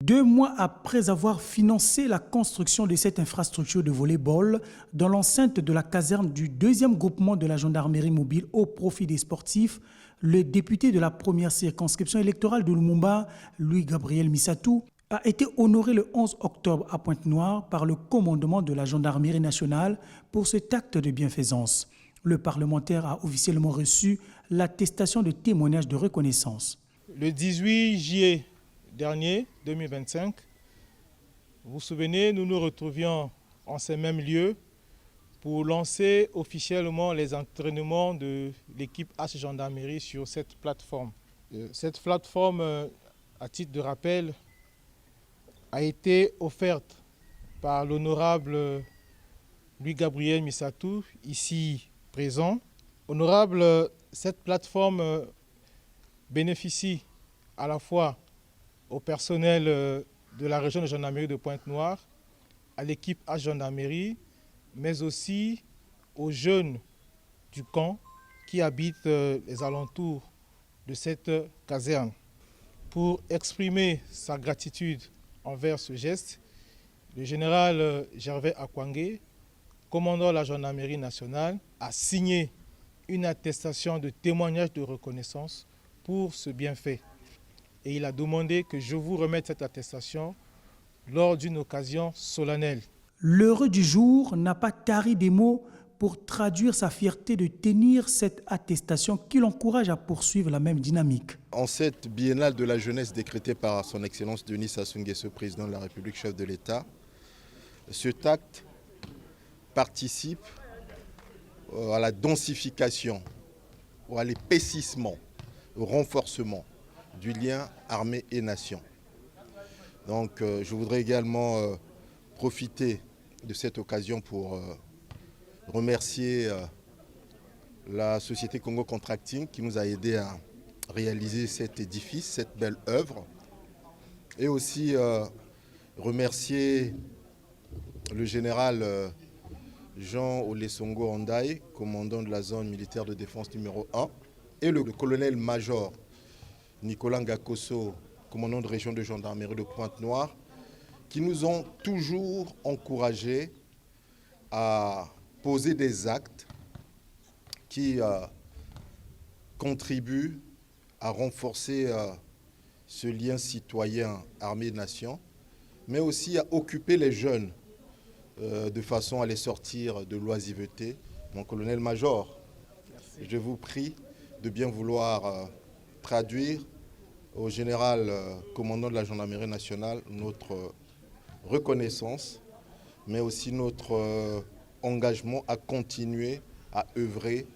2 mois après avoir financé la construction de cette infrastructure de volley-ball dans l'enceinte de la caserne du 2e groupement de la gendarmerie mobile au profit des sportifs, le député de la première circonscription électorale de Lumumba, Louis-Gabriel Missatou, a été honoré le 11 octobre à Pointe-Noire par le commandement de la gendarmerie nationale pour cet acte de bienfaisance. Le parlementaire a officiellement reçu l'attestation de témoignage de reconnaissance. Le 18 juillet dernier, 2025, vous vous souvenez, nous nous retrouvions en ces mêmes lieux pour lancer officiellement les entraînements de l'équipe H Gendarmerie sur cette plateforme. Cette plateforme, à titre de rappel, a été offerte par l'honorable Louis-Gabriel Missatou, ici présent. Honorable, cette plateforme bénéficie à la fois au personnel de la région de gendarmerie de Pointe-Noire, à l'équipe H Gendarmerie, mais aussi aux jeunes du camp qui habitent les alentours de cette caserne. Pour exprimer sa gratitude envers ce geste, le général Gervais Akwangé, commandant de la gendarmerie nationale, a signé une attestation de témoignage de reconnaissance pour ce bienfait. Et il a demandé que je vous remette cette attestation lors d'une occasion solennelle. L'heureux du jour n'a pas tari des mots pour traduire sa fierté de tenir cette attestation qui l'encourage à poursuivre la même dynamique. En cette biennale de la jeunesse décrétée par son Excellence Denis Sassou Nguesso, président de la République, chef de l'État, cet acte participe à la densification, à l'épaississement, au renforcement du lien armée et nation. Donc je voudrais également profiter de cette occasion pour remercier la société Congo Contracting qui nous a aidé à réaliser cet édifice, cette belle œuvre. Et aussi remercier le général Jean Olesongo Andaye, commandant de la zone militaire de défense numéro 1, et le colonel-major Nicolas Ngakoso, commandant de région de gendarmerie de Pointe-Noire, qui nous ont toujours encouragés à poser des actes qui contribuent à renforcer ce lien citoyen armée-nation, mais aussi à occuper les jeunes de façon à les sortir de l'oisiveté. Mon colonel-major, je vous prie de bien vouloir traduire au général commandant de la gendarmerie nationale notre reconnaissance, mais aussi notre engagement à continuer à œuvrer,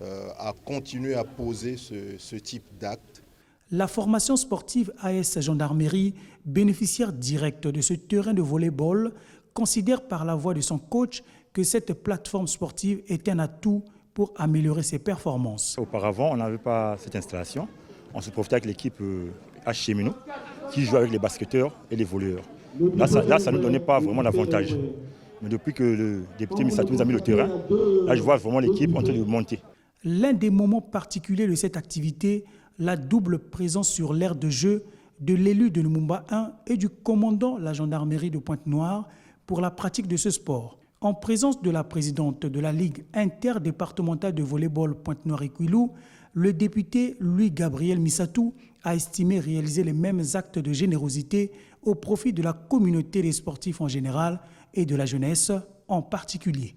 à continuer à poser ce type d'actes. La formation sportive AS Gendarmerie, bénéficiaire directe de ce terrain de volley-ball, considère par la voix de son coach que cette plateforme sportive est un atout pour améliorer ses performances. Auparavant, on n'avait pas cette installation. On se profitait avec l'équipe H Cheminot qui joue avec les basketteurs et les volleyeurs. Là, ça ne nous donnait pas vraiment l'avantage. Mais depuis que le député Missatou nous a mis le terrain, là, je vois vraiment l'équipe en train de monter. L'un des moments particuliers de cette activité, la double présence sur l'aire de jeu de l'élu de Lumumba 1 et du commandant de la gendarmerie de Pointe-Noire pour la pratique de ce sport. En présence de la présidente de la Ligue interdépartementale de volley-ball Pointe-Noire-Iquilou, le député Louis-Gabriel Missatou a estimé réaliser les mêmes actes de générosité au profit de la communauté des sportifs en général et de la jeunesse en particulier.